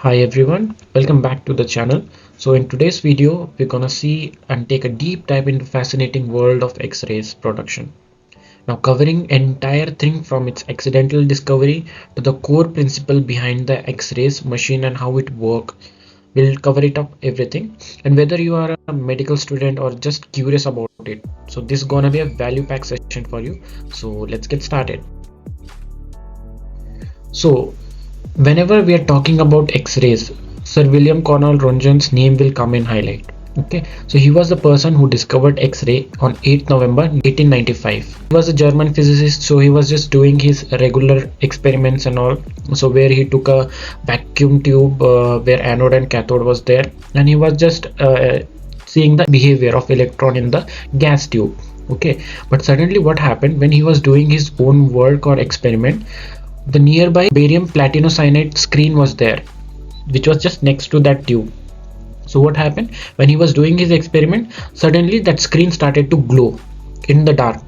Hi everyone, welcome back to the channel. So in today's video, we're gonna see and take a deep dive into fascinating world of X-rays production. Now covering entire thing from its accidental discovery to the core principle behind the X-rays machine and how it works. We'll cover it up everything, and whether you are a medical student or just curious about it. So this is gonna be a value pack session for you. So let's get started. So whenever we are talking about X-rays, Sir Wilhelm Roentgen's name will come in highlight. Okay, so he was the person who discovered X-ray on 8th November 1895. He was a German physicist, so he was just doing his regular experiments and all. So where he took a vacuum tube where anode and cathode was there, and he was just seeing the behavior of electron in the gas tube. Okay, but suddenly what happened when he was doing his own work or experiment? The nearby barium platinocyanide screen was there, which was just next to that tube. So what happened when he was doing his experiment? Suddenly that screen started to glow in the dark.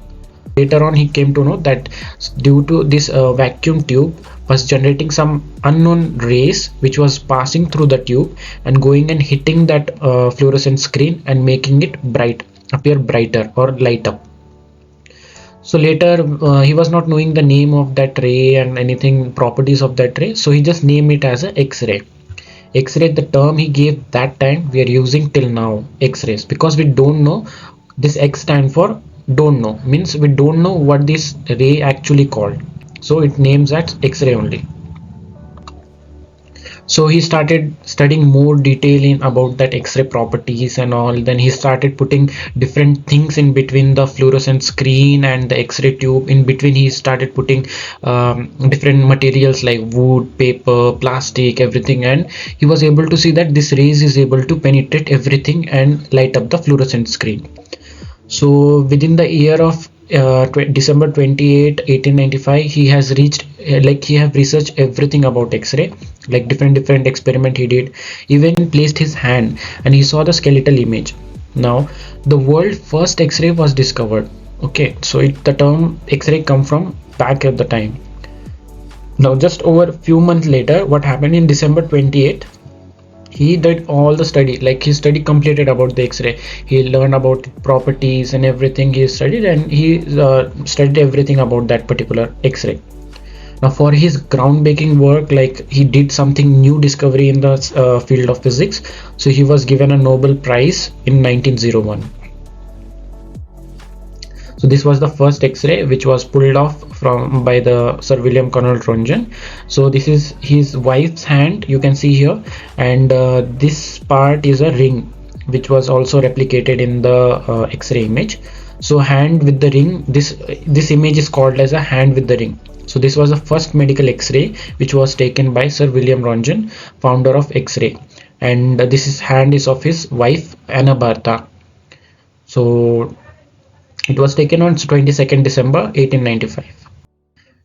Later on he came to know that due to this vacuum tube was generating some unknown rays which was passing through the tube and going and hitting that fluorescent screen and making it appear brighter or light up. So later he was not knowing the name of that ray and anything properties of that ray, so he just named it as a X-ray. X-ray, the term he gave that time, we are using till now, X-rays, because we don't know. This X stand for don't know, means we don't know what this ray actually called, so it names as X-ray only. So he started studying more detail in about that X-ray properties and all. Then he started putting different things in between the fluorescent screen and the X-ray tube. In between he started putting different materials like wood, paper, plastic, everything, and he was able to see that this rays is able to penetrate everything and light up the fluorescent screen. So within the year of December 28, 1895, he has reached he have researched everything about X-ray, like different experiment he did, even placed his hand and he saw the skeletal image. Now the world first X-ray was discovered. Okay, so the term X-ray come from back at the time. Now just over a few months later, what happened in December 28th, he did all the study, like his study completed about the X-ray. He learned about properties and everything he studied, and he studied everything about that particular X-ray. Now for his groundbreaking work, like he did something new discovery in the field of physics, so he was given a Nobel Prize in 1901. So this was the first X-ray which was pulled off by the Sir Wilhelm Roentgen. So this is his wife's hand, you can see here, and this part is a ring which was also replicated in the X-ray image. So hand with the ring, this image is called as a hand with the ring. So this was the first medical X-ray which was taken by Sir Wilhelm Roentgen, founder of X-ray, and this hand is of his wife Anna Bartha. So it was taken on 22nd December 1895.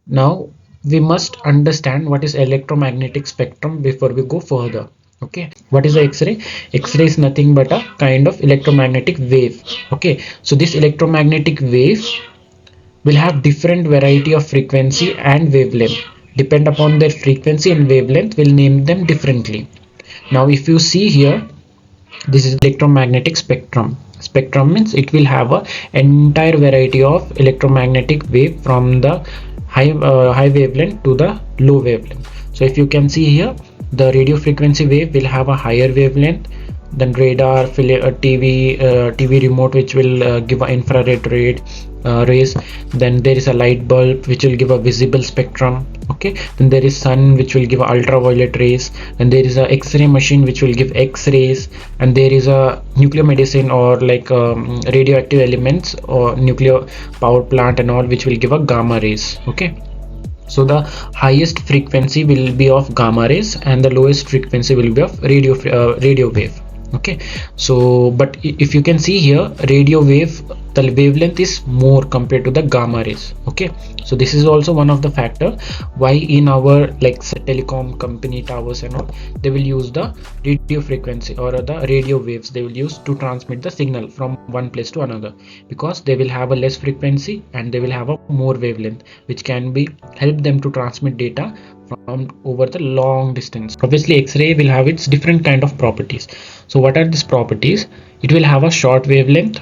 Now we must understand what is electromagnetic spectrum before we go further. Okay, what is the X-ray? X-ray is nothing but a kind of electromagnetic wave. Okay, so this electromagnetic wave will have different variety of frequency and wavelength. Depend upon their frequency and wavelength, we'll name them differently. Now if you see here, this is electromagnetic spectrum. Spectrum means it will have a entire variety of electromagnetic wave from the high wavelength to the low wavelength. So if you can see here, the radio frequency wave will have a higher wavelength than radar, TV remote, which will give an infrared rays. Then there is a light bulb which will give a visible spectrum. Okay, then there is sun which will give ultraviolet rays, and there is a X-ray machine which will give X-rays, and there is a nuclear medicine or like radioactive elements or nuclear power plant and all which will give a gamma rays. Okay, so the highest frequency will be of gamma rays and the lowest frequency will be of radio wave. Okay, so but if you can see here, radio wave, the wavelength is more compared to the gamma rays. Okay, so this is also one of the factor why in our like telecom company towers and all, they will use the radio frequency or the radio waves they will use to transmit the signal from one place to another, because they will have a less frequency and they will have a more wavelength which can be help them to transmit data from over the long distance. Obviously X-ray will have its different kind of properties. So what are these properties? It will have a short wavelength,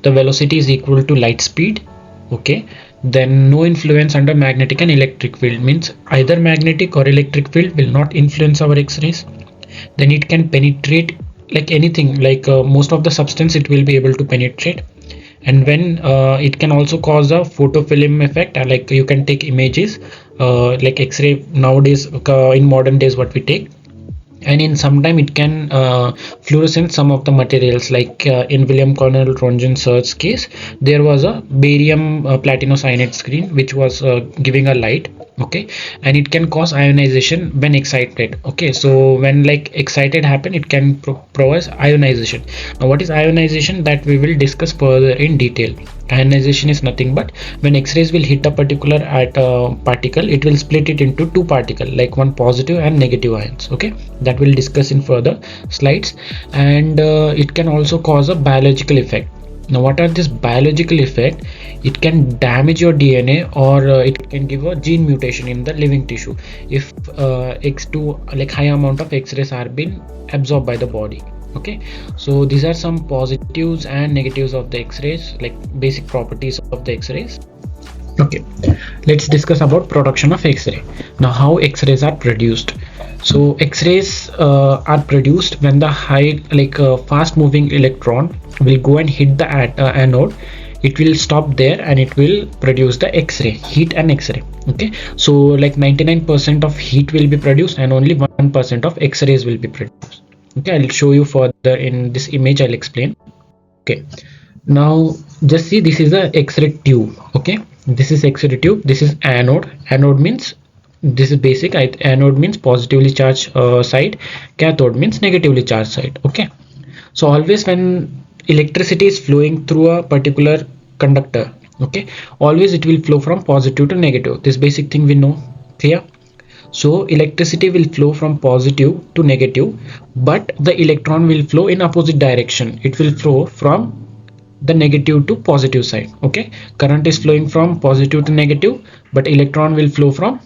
the velocity is equal to light speed, okay, then no influence under magnetic and electric field, means either magnetic or electric field will not influence our X-rays. Then it can penetrate like anything, like most of the substance it will be able to penetrate. And when it can also cause a photofilm effect, like you can take images like X-ray nowadays, in modern days what we take, and in some time it can fluorescence some of the materials, like in Wilhelm Roentgen search case there was a barium platinocyanide screen which was giving a light, okay, and it can cause ionization when excited, okay. So when like excited happen, it can provide ionization. Now what is ionization, that we will discuss further in detail. Ionization is nothing but when X-rays will hit a particular particle, it will split it into two particles, like one positive and negative ions, okay, that we'll discuss in further slides. And it can also cause a biological effect. Now what are this biological effect? It can damage your DNA, or it can give a gene mutation in the living tissue if X2, like high amount of X-rays are being absorbed by the body, okay. So these are some positives and negatives of the X-rays, like basic properties of the X-rays. Okay, let's discuss about production of X-ray. Now how X-rays are produced. So X-rays are produced when the fast moving electron will go and hit the anode. It will stop there and it will produce the X-ray, heat and X-ray, okay. So like 99% of heat will be produced and only 1% of X-rays will be produced, okay. I'll show you further in this image, I'll explain. Okay, now just see, this is a X-ray tube, okay. This is X-ray tube, this is anode. Anode means, this is basic, anode means positively charged side, cathode means negatively charged side, okay. So always when electricity is flowing through a particular conductor, okay, always it will flow from positive to negative. This basic thing we know, clear? So electricity will flow from positive to negative, but the electron will flow in opposite direction. It will flow from the negative to positive side, okay. Current is flowing from positive to negative, but electron will flow from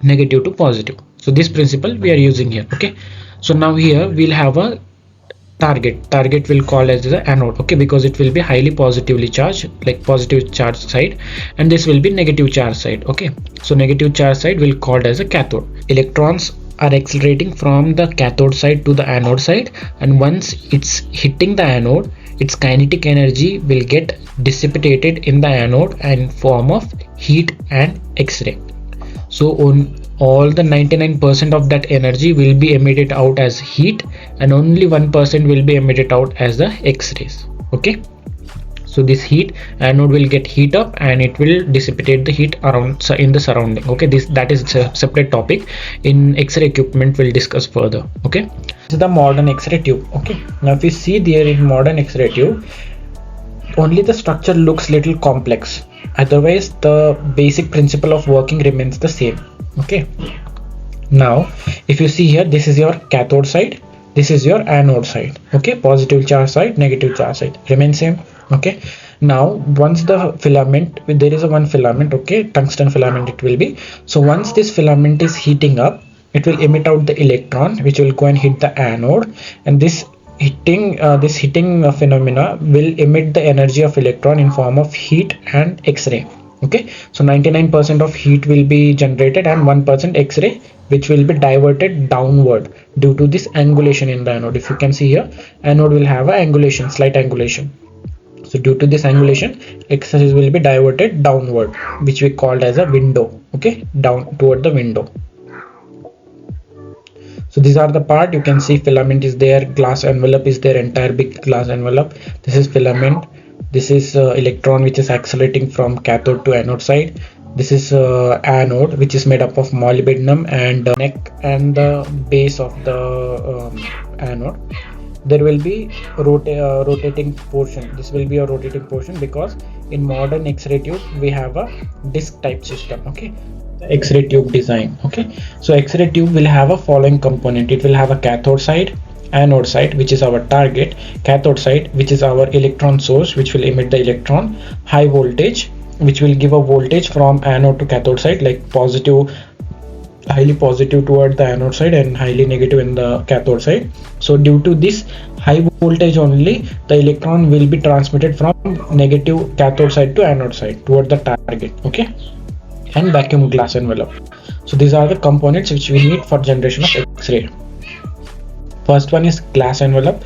negative to positive. So this principle we are using here, okay. So now here we'll have a target will call as the anode, okay, because it will be highly positively charged, like positive charge side, and this will be negative charge side, okay. So negative charge side will called as a cathode. Electrons are accelerating from the cathode side to the anode side, and once it's hitting the anode, its kinetic energy will get dissipated in the anode and form of heat and X-ray. So on all the 99% of that energy will be emitted out as heat, and only 1% will be emitted out as the X-rays, okay. So this heat, anode will get heat up and it will dissipate the heat around in the surrounding, okay. That is a separate topic. In X-ray equipment we'll discuss further, okay. This is the modern X-ray tube, okay. Now if you see there in modern X-ray tube, only the structure looks little complex, otherwise the basic principle of working remains the same, okay. Now if you see here, this is your cathode side, this is your anode side, okay. Positive charge side, negative charge side remain same, okay. Now once the filament, there is a one filament, okay, tungsten filament it will be. So once this filament is heating up, it will emit out the electron which will go and hit the anode, and this hitting phenomena will emit the energy of electron in form of heat and X-ray, okay. So 99% of heat will be generated and 1% X-ray, which will be diverted downward due to this angulation in the anode. If you can see here, anode will have a angulation, slight angulation. So due to this angulation, X-rays will be diverted downward, which we called as a window, okay, down toward the window. So these are the part, you can see filament is there, glass envelope is there, entire big glass envelope. This is filament, this is electron which is accelerating from cathode to anode side. This is anode which is made up of molybdenum, and neck and the base of the anode. There will be rotating portion. This will be a rotating portion because in modern X-ray tube we have a disc type system, okay. X-ray tube design, okay. So X-ray tube will have a following component. It will have a cathode side, anode side which is our target, cathode side which is our electron source which will emit the electron, high voltage which will give a voltage from anode to cathode side, like positive highly positive toward the anode side and highly negative in the cathode side. So due to this high voltage only, the electron will be transmitted from negative cathode side to anode side toward the target. Okay, and vacuum glass envelope. So these are the components which we need for generation of X-ray. First one is glass envelope.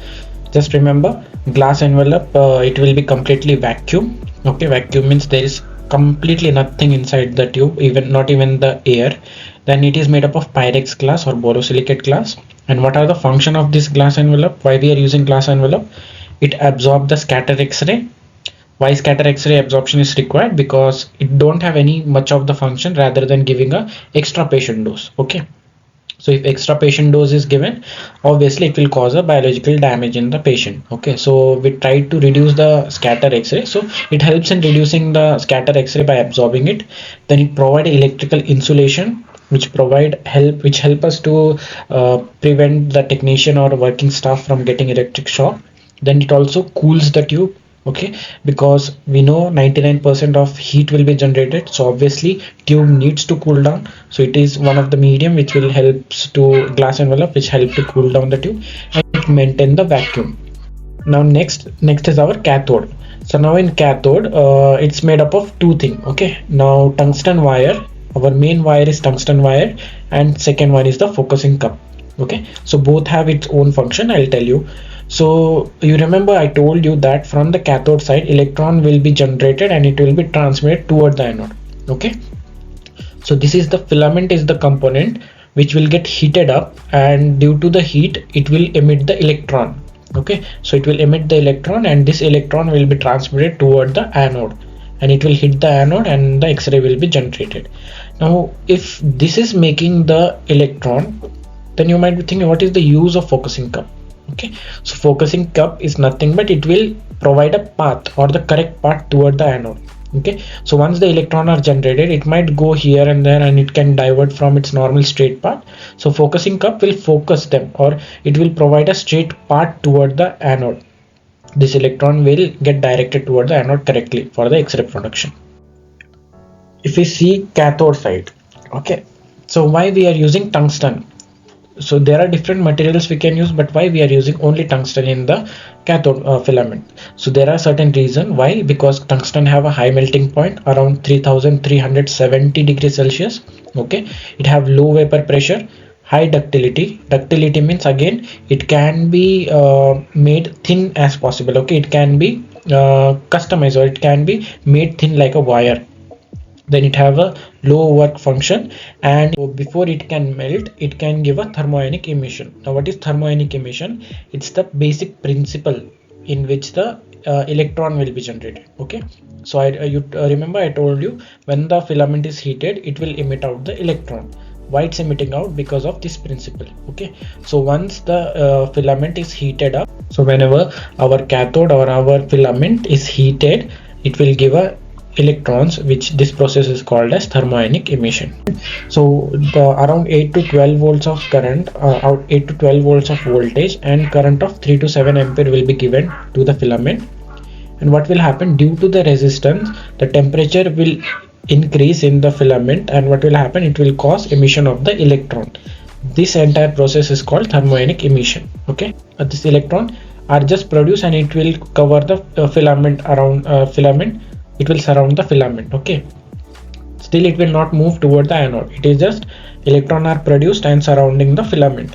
Just remember, glass envelope, it will be completely vacuum. Okay, vacuum means there is completely nothing inside the tube, even not even the air. Then it is made up of pyrex glass or borosilicate glass. And what are the function of this glass envelope? Why we are using glass envelope? It absorbs the scatter X-ray. Why scatter X-ray absorption is required? Because it don't have any much of the function rather than giving a extra patient dose. Okay, so if extra patient dose is given, obviously it will cause a biological damage in the patient. Okay, so we try to reduce the scatter X-ray, so it helps in reducing the scatter X-ray by absorbing it. Then it provides electrical insulation, which help us to prevent the technician or working staff from getting electric shock. Then it also cools the tube. Okay, because we know 99% of heat will be generated, so obviously tube needs to cool down. So it is one of the medium which will helps to glass envelope, which help to cool down the tube and maintain the vacuum. Now next is our cathode. So now in cathode, it's made up of two things. Okay, now tungsten wire, our main wire is tungsten wire, and second one is the focusing cup. Okay, so both have its own function, I'll tell you. So you remember I told you that from the cathode side electron will be generated and it will be transmitted toward the anode. Okay, so this is the filament, is the component which will get heated up, and due to the heat it will emit the electron. Okay, so it will emit the electron and this electron will be transmitted toward the anode, and it will hit the anode and the X-ray will be generated. Now if this is making the electron, then you might be thinking, what is the use of focusing cup? Okay, so focusing cup is nothing but it will provide a path or the correct path toward the anode. Okay, so once the electron are generated, it might go here and there and it can divert from its normal straight path. So focusing cup will focus them, or it will provide a straight path toward the anode. This electron will get directed toward the anode correctly for the X-ray production. If we see cathode side, okay, so why we are using tungsten? So there are different materials we can use, but why we are using only tungsten in the cathode filament? So there are certain reasons why. Because tungsten have a high melting point around 3370 degrees Celsius. Okay, it have low vapor pressure, high ductility. Ductility means again it can be made thin as possible. Okay, it can be customized, or it can be made thin like a wire. Then it have a low work function, and before it can melt, it can give a thermionic emission. Now what is thermionic emission? It's the basic principle in which the electron will be generated. Okay, so you remember I told you, when the filament is heated it will emit out the electron. Why it's emitting out? Because of this principle. Okay, so once the filament is heated up, so whenever our cathode or our filament is heated, it will give a electrons, which this process is called as thermionic emission. So the around 8 to 12 volts of current, 8 to 12 volts of voltage and current of 3 to 7 ampere will be given to the filament. And what will happen? Due to the resistance, the temperature will increase in the filament, and what will happen? It will cause emission of the electron. This entire process is called thermionic emission. Okay, this electron are just produced and it will cover the filament around filament. It will surround the filament. Okay, still it will not move toward the anode. It is just electron are produced and surrounding the filament.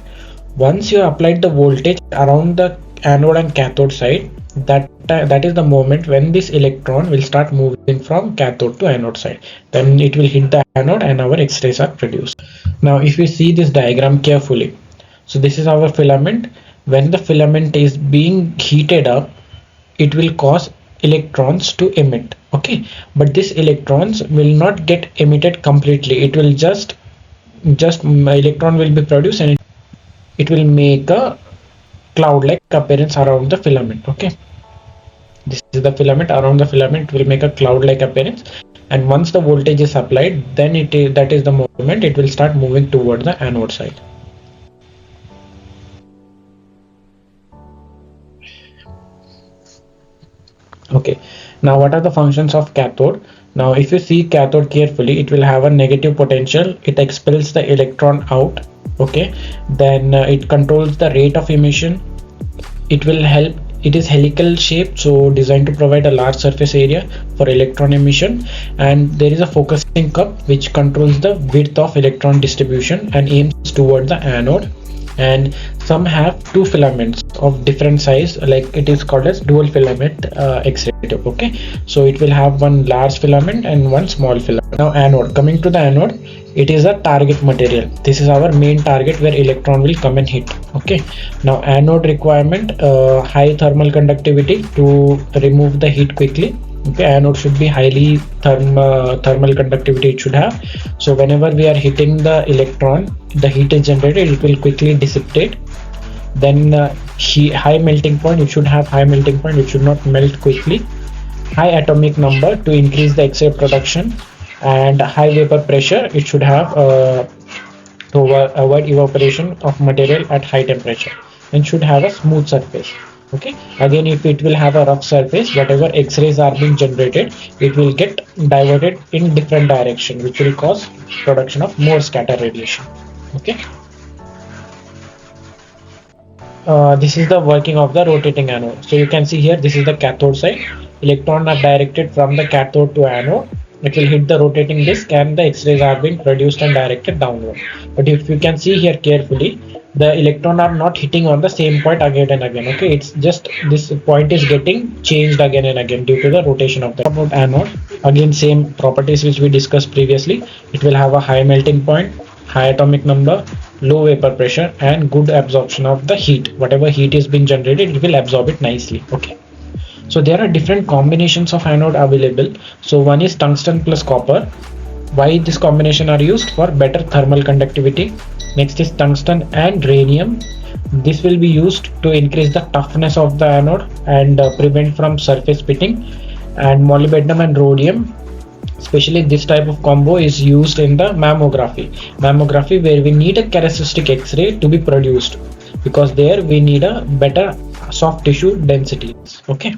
Once you applied the voltage around the anode and cathode side, that is the moment when this electron will start moving from cathode to anode side. Then it will hit the anode and our X-rays are produced. Now if we see this diagram carefully, so this is our filament. When the filament is being heated up, it will cause electrons to emit. Okay, but these electrons will not get emitted completely. It will just electron will be produced, and it will make a cloud like appearance around the filament. Okay, this is the filament. Around the filament will make a cloud like appearance, and once the voltage is applied, then that is the moment it will start moving toward the anode side. Okay, now what are the functions of cathode? Now if you see cathode carefully, it will have a negative potential. It expels the electron out. Okay, then it controls the rate of emission. It will help. It is helical shaped, so designed to provide a large surface area for electron emission, and there is a focusing cup which controls the width of electron distribution and aims toward the anode. And some have two filaments of different size, like it is called as dual filament X-ray tube. Okay, so it will have one large filament and one small filament. Now anode, coming to the anode, it is a target material. This is our main target where electron will come and hit. Okay, now anode requirement, high thermal conductivity to remove the heat quickly. Okay, anode should be highly thermal conductivity it should have, so whenever we are hitting the electron, the heat is generated, it will quickly dissipate. Then high melting point, it should have high melting point, it should not melt quickly. High atomic number to increase the X-ray production, and high vapor pressure, it should have to avoid evaporation of material at high temperature, and should have a smooth surface. Okay, again if it will have a rough surface, whatever X-rays are being generated, it will get diverted in different direction, which will cause production of more scatter radiation. Okay, this is the working of the rotating anode. So you can see here, this is the cathode side. Electrons are directed from the cathode to anode. It will hit the rotating disc and the X-rays are being produced and directed downward. But if you can see here carefully, the electron are not hitting on the same point again and again. Okay, it's just this point is getting changed again and again due to the rotation of the about anode. Again, same properties which we discussed previously. It will have a high melting point, high atomic number, low vapor pressure, and good absorption of the heat. Whatever heat is being generated, it will absorb it nicely. Okay, so there are different combinations of anode available. So one is tungsten plus copper. Why this combination are used? For better thermal conductivity. Next is tungsten and rhenium. This will be used to increase the toughness of the anode and prevent from surface pitting. And molybdenum and rhodium, especially this type of combo, is used in the mammography where we need a characteristic X-ray to be produced, because there we need a better soft tissue density. Okay.